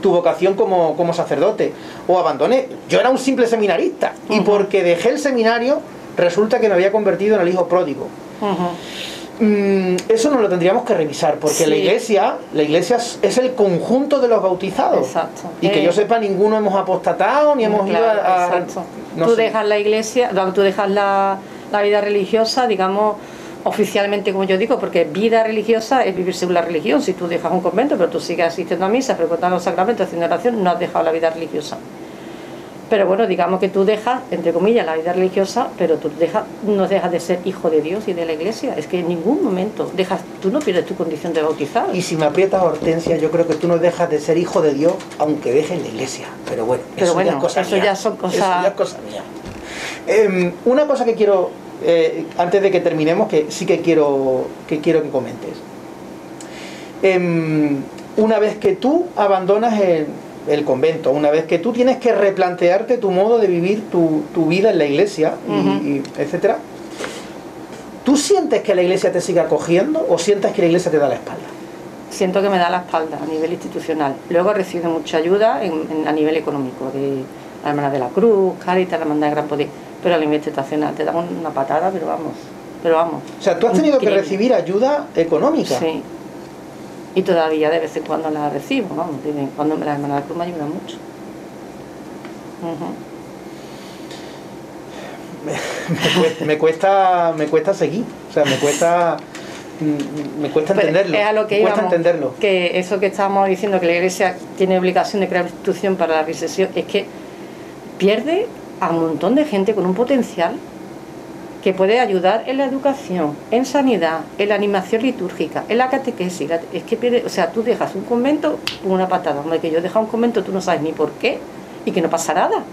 tu vocación como sacerdote, o abandones... Yo era un simple seminarista, y porque dejé el seminario, resulta que me había convertido en el hijo pródigo. Eso no lo tendríamos que revisar, porque la iglesia es el conjunto de los bautizados. Exacto. Y que yo sepa, ninguno hemos apostatado, ni hemos ido a... Exacto. No tú sé. dejas la iglesia, tú dejas la vida religiosa, digamos, oficialmente, como yo digo, porque vida religiosa es vivir según la religión. Si tú dejas un convento, pero tú sigues asistiendo a misa, frecuentando los sacramentos, haciendo oración, no has dejado la vida religiosa. Pero bueno, digamos que tú dejas, entre comillas, la vida religiosa, pero tú no dejas de ser hijo de Dios y de la Iglesia. Es que en ningún momento tú no pierdes tu condición de bautizado. Y si me aprietas, Hortensia, yo creo que tú no dejas de ser hijo de Dios, aunque dejes la Iglesia. Pero bueno, eso ya es cosa mía. Ya son cosas... Eso ya es cosa mía. Una cosa que quiero, antes de que terminemos, que sí que quiero que comentes. Una vez que tú abandonas el convento, una vez que tú tienes que replantearte tu modo de vivir tu vida en la iglesia, etcétera, ¿tú sientes que la iglesia te sigue acogiendo o sientes que la iglesia te da la espalda? Siento que me da la espalda a nivel institucional. Luego he recibido mucha ayuda a nivel económico, de la Hermana de la Cruz, Cáritas, la Hermandad de Gran Poder, pero a nivel institucional te dan una patada, pero vamos. O sea, tú has tenido que recibir ayuda económica. Sí. Y todavía de vez en cuando la recibo, vamos, de vez en cuando la Hermana de la Cruz me ayuda mucho. Me cuesta seguir, o sea, me cuesta entenderlo. Es a lo que me cuesta íbamos, entenderlo. Que eso que estábamos diciendo, que la Iglesia tiene obligación de crear una institución para la recesión, es que pierde a un montón de gente con un potencial que puede ayudar en la educación, en sanidad, en la animación litúrgica, en la catequesis. Es que pierde, o sea, tú dejas un convento, una patada. Hombre, que yo he dejado un convento, tú no sabes ni por qué, y que no pasa nada.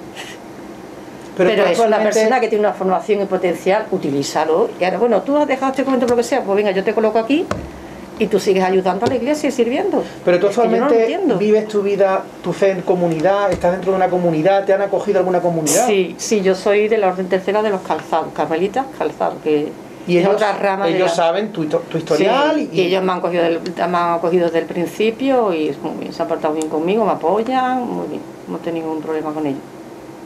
Pero es una persona que tiene una formación y potencial, utilízalo. Y ahora, bueno, tú has dejado este convento por lo que sea, pues venga, yo te coloco aquí y tú sigues ayudando a la iglesia y sirviendo. Pero tú actualmente no vives tu vida, tu fe en comunidad, estás dentro de una comunidad, ¿te han acogido alguna comunidad? Sí, yo soy de la Orden Tercera de los Calzados, Carmelitas Calzados, que y es otra rama. Ellos saben tu historial. Sí, y ellos me han acogido desde el principio y muy bien, se han portado bien conmigo, me apoyan, muy bien, no tengo ningún problema con ellos.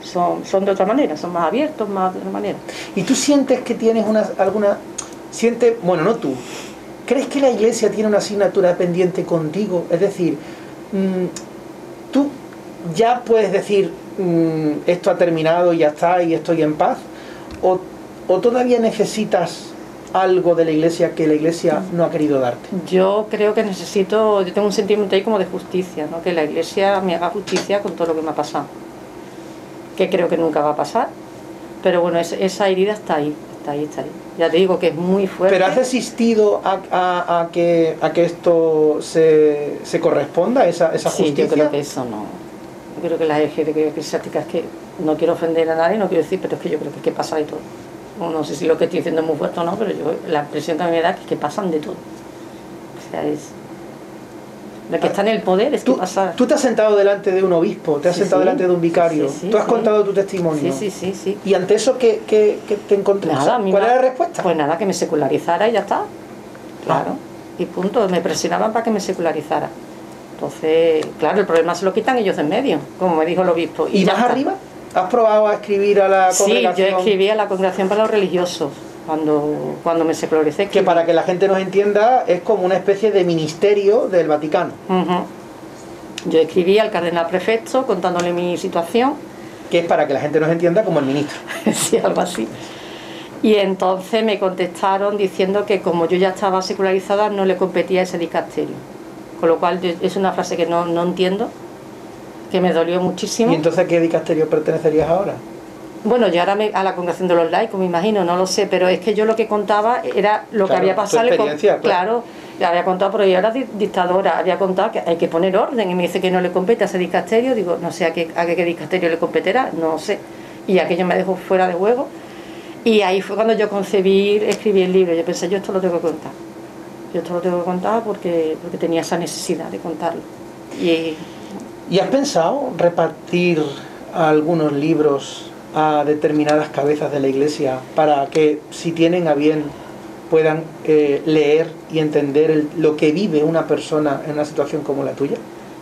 Son de otra manera, son más abiertos, más de otra manera. ¿Y tú sientes que tienes bueno, no tú, ¿crees que la iglesia tiene una asignatura pendiente contigo? Es decir, tú ya puedes decir, esto ha terminado y ya está, y estoy en paz, o todavía necesitas algo de la iglesia que la iglesia no ha querido darte. Yo creo que yo tengo un sentimiento ahí como de justicia, ¿no? Que la iglesia me haga justicia con todo lo que me ha pasado, que creo que nunca va a pasar, pero bueno, esa herida está ahí. Ya te digo que es muy fuerte. ¿Pero has desistido a que esto se corresponda, esa justicia? Sí, yo creo que eso no. Yo creo que las eclesiásticas, que no quiero ofender a nadie, no quiero decir, pero es que yo creo que pasa de todo. No sé si lo que estoy diciendo es muy fuerte o no, pero la impresión que a mí me da es que pasan de todo. O sea, lo que está en el poder es que pasa. Tú te has sentado delante de un obispo, te has sentado delante de un vicario, tú has contado tu testimonio. Sí. ¿Y ante eso qué te encontraste? Nada, ¿Cuál era la respuesta? Pues nada, que me secularizara y ya está. Claro. Y punto, me presionaban para que me secularizara. Entonces, claro, el problema se lo quitan ellos de en medio, como me dijo el obispo. ¿Y más arriba? ¿Has probado a escribir a la congregación? Sí, yo escribí a la Congregación para los Religiosos cuando me secularicé. Que para que la gente nos entienda, es como una especie de ministerio del Vaticano. Yo escribí al cardenal prefecto contándole mi situación. Que es, para que la gente nos entienda, como el ministro. Sí, algo así. Y entonces me contestaron diciendo que como yo ya estaba secularizada no le competía ese dicasterio. Con lo cual es una frase que no entiendo, que me dolió muchísimo. ¿Y entonces a qué dicasterio pertenecerías ahora? Bueno, yo ahora a la Congregación de los Laicos, me imagino, no lo sé, pero es que yo lo que contaba era lo que había pasado. Claro, le había contado, pero yo era dictadora, había contado que hay que poner orden, y me dice que no le compete a ese dicasterio. Digo, no sé a qué dicasterio le competirá, no sé. Y aquello me dejó fuera de juego. Y ahí fue cuando yo escribí el libro. Yo pensé, yo esto lo tengo que contar. Yo esto lo tengo que contar porque tenía esa necesidad de contarlo. ¿Y has pensado repartir algunos libros a determinadas cabezas de la Iglesia para que, si tienen a bien, puedan leer y entender lo que vive una persona en una situación como la tuya?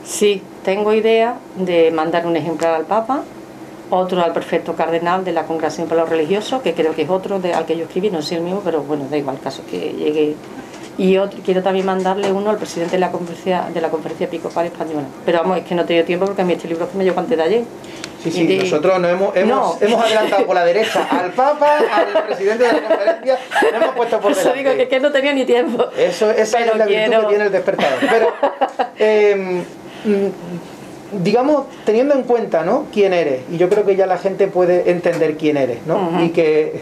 Sí, tengo idea de mandar un ejemplar al Papa, otro al prefecto cardenal de la Congregación para los Religiosos, que creo que es otro al que yo escribí, no sé el mismo, pero bueno, da igual, caso que llegue. Y quiero también mandarle uno al presidente de la conferencia episcopal española. Pero vamos, es que no he tenido tiempo porque a mí este libro es que me llegó antes de ayer. Sí, nosotros hemos adelantado por la derecha al Papa, al presidente de la conferencia, lo hemos puesto por delante. Eso digo que no tenía ni tiempo. Esa es la virtud que tiene el despertador. Pero, digamos, teniendo en cuenta, ¿no?, quién eres, y yo creo que ya la gente puede entender quién eres, ¿no? Y que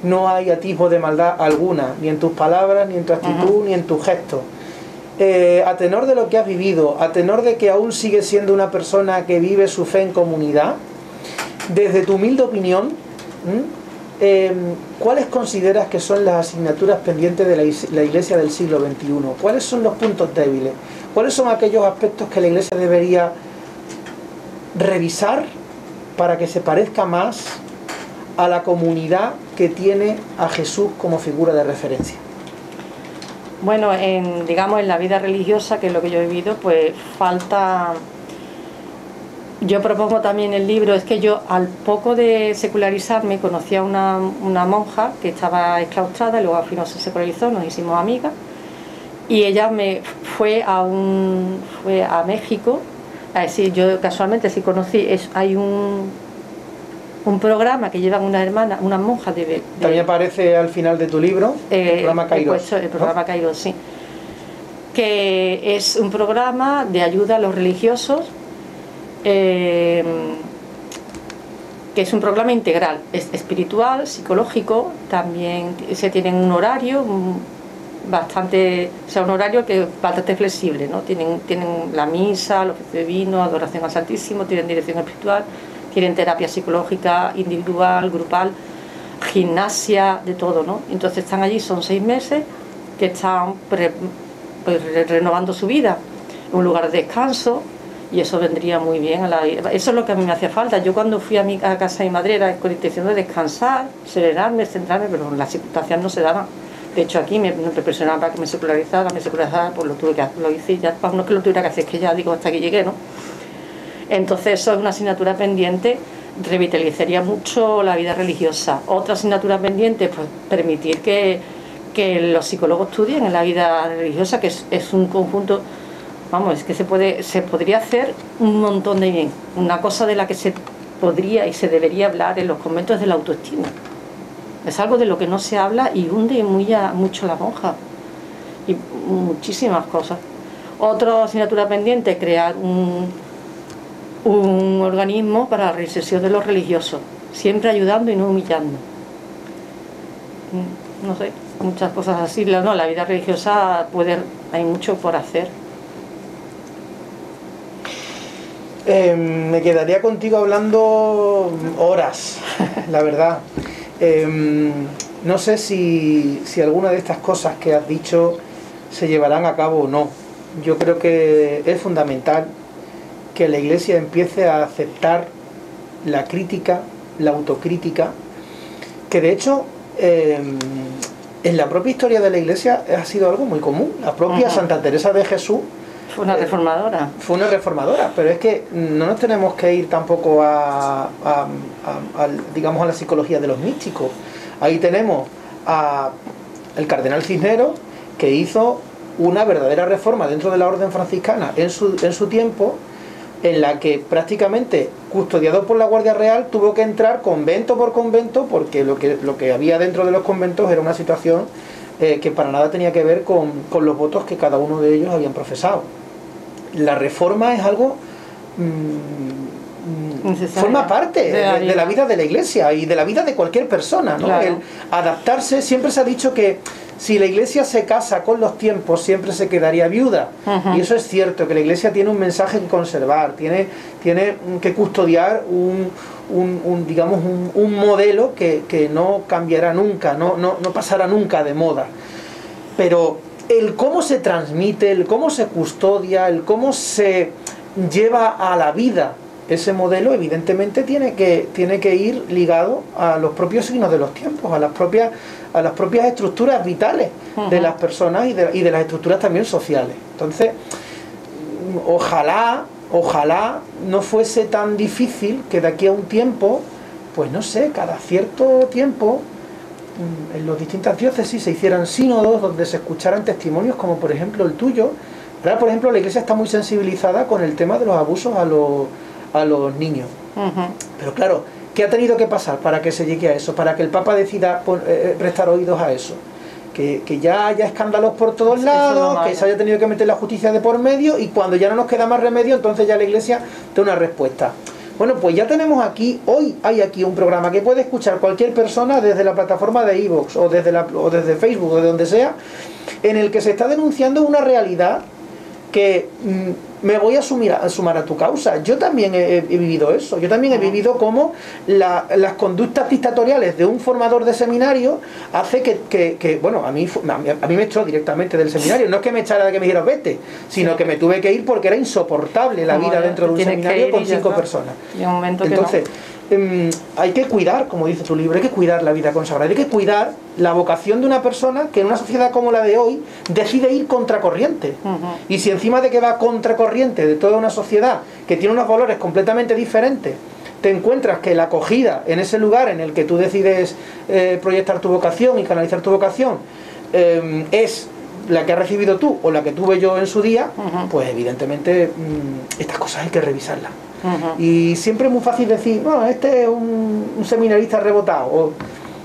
no hay atisbo de maldad alguna, ni en tus palabras, ni en tu actitud, ni en tus gestos. A tenor de lo que has vivido, a tenor de que aún sigues siendo una persona que vive su fe en comunidad, desde tu humilde opinión, ¿cuáles consideras que son las asignaturas pendientes de la Iglesia del siglo XXI? ¿Cuáles son los puntos débiles? ¿Cuáles son aquellos aspectos que la Iglesia debería revisar para que se parezca más a la comunidad que tiene a Jesús como figura de referencia? Bueno, digamos en la vida religiosa, que es lo que yo he vivido, pues falta. Yo propongo también el libro, es que yo al poco de secularizarme conocí a una monja que estaba exclaustrada y luego al final se secularizó, nos hicimos amigas, y ella me fue a México. Es decir, yo casualmente sí conocí, hay un programa que llevan unas monjas de también aparece al final de tu libro, el programa Kairos. El programa, ¿no? Kairos, sí. Que es un programa de ayuda a los religiosos, que es un programa integral, es espiritual, psicológico, también se tienen un horario bastante, o sea, un horario que es bastante flexible, ¿no? Tienen la misa, el oficio de vino, adoración al Santísimo, tienen dirección espiritual, tienen terapia psicológica individual, grupal, gimnasia, de todo, ¿no? Entonces están allí, son 6 meses que están renovando su vida, un lugar de descanso, y eso vendría muy bien eso es lo que a mí me hacía falta. Yo cuando fui a casa de mi madre era con intención de descansar, serenarme, centrarme, pero las circunstancias no se daban. De hecho aquí me presionaba para que me secularizara, pues lo hice, y ya no es que lo tuviera que hacer, es que ya digo, hasta aquí llegué, ¿no? Entonces eso es una asignatura pendiente, revitalizaría mucho la vida religiosa. Otra asignatura pendiente, pues permitir que los psicólogos estudien en la vida religiosa, que es un conjunto, vamos, es que se podría hacer un montón de bien. Una cosa de la que se podría y se debería hablar en los conventos de la autoestima. Es algo de lo que no se habla y hunde mucho la monja. Y muchísimas cosas. Otra asignatura pendiente, crear un organismo para la reinserción de los religiosos, siempre ayudando y no humillando. No sé, muchas cosas así. No, la vida religiosa hay mucho por hacer. Me quedaría contigo hablando horas, la verdad. No sé si alguna de estas cosas que has dicho se llevarán a cabo o no. Yo creo que es fundamental que la Iglesia empiece a aceptar la crítica, la autocrítica, que de hecho en la propia historia de la Iglesia ha sido algo muy común. La propia Santa Teresa de Jesús fue una reformadora. Fue una reformadora, pero es que no nos tenemos que ir tampoco digamos, a la psicología de los místicos. Ahí tenemos al cardenal Cisneros, que hizo una verdadera reforma dentro de la orden franciscana en su tiempo, en la que prácticamente, custodiado por la Guardia Real, tuvo que entrar convento por convento, porque lo que había dentro de los conventos era una situación que para nada tenía que ver con los votos que cada uno de ellos habían profesado. La reforma es algo... forma parte de la vida de la Iglesia y de la vida de cualquier persona, ¿no? Claro. El adaptarse, siempre se ha dicho que si la Iglesia se casa con los tiempos siempre se quedaría viuda. Y eso es cierto, que la Iglesia tiene un mensaje que conservar, tiene que custodiar digamos un modelo que no cambiará nunca, no pasará nunca de moda. Pero el cómo se transmite, el cómo se custodia, el cómo se lleva a la vida ese modelo, evidentemente tiene que ir ligado a los propios signos de los tiempos, a las propias estructuras vitales de las personas y de las estructuras también sociales. Entonces, ojalá no fuese tan difícil que de aquí a un tiempo, pues no sé, cada cierto tiempo, en las distintas diócesis se hicieran sínodos donde se escucharan testimonios como por ejemplo el tuyo. Ahora, por ejemplo, la Iglesia está muy sensibilizada con el tema de los abusos a los niños. Pero claro, ¿qué ha tenido que pasar para que se llegue a eso? Para que el Papa decida prestar oídos a eso. Que ya haya escándalos por todos lados, que se haya tenido que meter la justicia de por medio, y cuando ya no nos queda más remedio, entonces ya la Iglesia da una respuesta. Bueno, pues ya tenemos aquí, hoy hay aquí un programa que puede escuchar cualquier persona desde la plataforma de iVoox o desde Facebook o de donde sea, en el que se está denunciando una realidad que me voy a sumar a tu causa. Yo también he vivido eso. Yo también he vivido cómo las conductas dictatoriales de un formador de seminario hace que bueno, a mí me echó directamente del seminario. No es que me echara de que me dijera vete, sino que me tuve que ir porque era insoportable la vida dentro de un seminario con 5 personas. Entonces, hay que cuidar, como dice tu libro, hay que cuidar la vida consagrada, hay que cuidar la vocación de una persona que en una sociedad como la de hoy decide ir contracorriente. Y si encima de que va contracorriente de toda una sociedad que tiene unos valores completamente diferentes, te encuentras que la acogida en ese lugar en el que tú decides proyectar tu vocación y canalizar tu vocación es la que has recibido tú o la que tuve yo en su día, pues evidentemente estas cosas hay que revisarlas. Y siempre es muy fácil decir, no, este es un seminarista rebotado.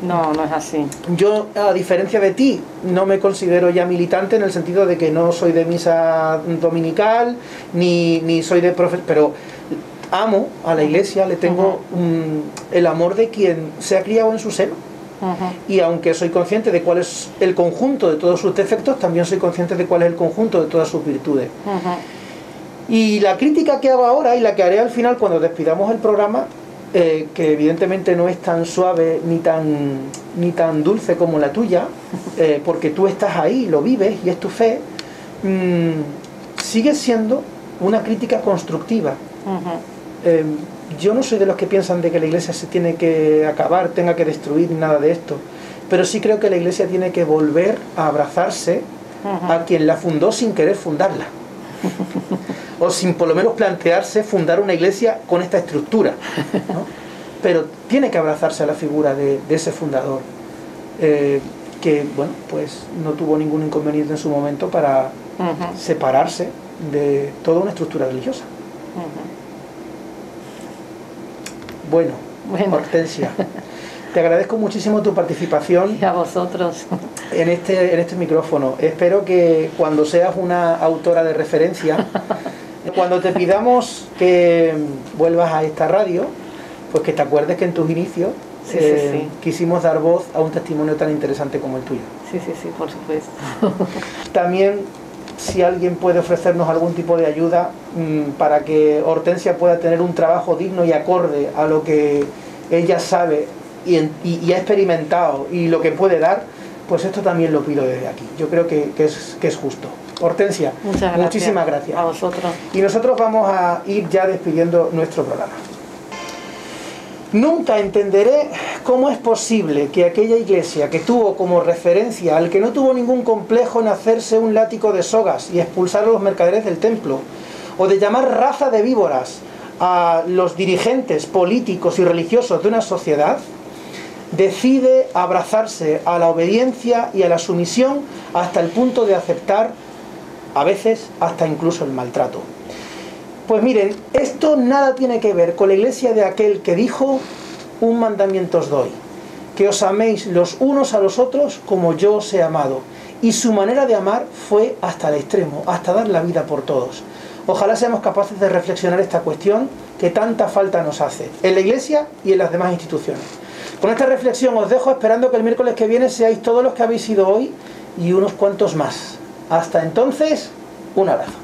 No es así. Yo, a diferencia de ti, no me considero ya militante en el sentido de que no soy de misa dominical, ni soy de pero amo a la Iglesia, le tengo el amor de quien se ha criado en su seno. Y aunque soy consciente de cuál es el conjunto de todos sus defectos, también soy consciente de cuál es el conjunto de todas sus virtudes. Y la crítica que hago ahora y la que haré al final cuando despidamos el programa, que evidentemente no es tan suave ni tan dulce como la tuya, porque tú estás ahí, lo vives y es tu fe, sigue siendo una crítica constructiva. Yo no soy de los que piensan de que la Iglesia se tiene que acabar, tenga que destruir, nada de esto, pero sí creo que la Iglesia tiene que volver a abrazarse a quien la fundó sin querer fundarla. O sin por lo menos plantearse fundar una iglesia con esta estructura, ¿no? Pero tiene que abrazarse a la figura de ese fundador, que bueno, pues no tuvo ningún inconveniente en su momento para separarse de toda una estructura religiosa. Bueno, Hortensia, te agradezco muchísimo tu participación. Y a vosotros. En este micrófono. Espero que cuando seas una autora de referencia, cuando te pidamos que vuelvas a esta radio, pues que te acuerdes que en tus inicios quisimos dar voz a un testimonio tan interesante como el tuyo. Sí, por supuesto. También, si alguien puede ofrecernos algún tipo de ayuda para que Hortensia pueda tener un trabajo digno y acorde a lo que ella sabe y ha experimentado y lo que puede dar, pues esto también lo pido desde aquí. Yo creo que es justo. Hortensia, muchísimas gracias. A vosotros. Y nosotros vamos a ir ya despidiendo nuestro programa. Nunca entenderé cómo es posible que aquella iglesia que tuvo como referencia al que no tuvo ningún complejo en hacerse un látigo de sogas y expulsar a los mercaderes del templo, o de llamar raza de víboras a los dirigentes políticos y religiosos de una sociedad, decide abrazarse a la obediencia y a la sumisión hasta el punto de aceptar, a veces, hasta incluso el maltrato. Pues miren, esto nada tiene que ver con la iglesia de aquel que dijo: un mandamiento os doy, que os améis los unos a los otros como yo os he amado. Y su manera de amar fue hasta el extremo, hasta dar la vida por todos. Ojalá seamos capaces de reflexionar esta cuestión que tanta falta nos hace, en la iglesia y en las demás instituciones. Con esta reflexión os dejo, esperando que el miércoles que viene seáis todos los que habéis sido hoy y unos cuantos más. Hasta entonces, un abrazo.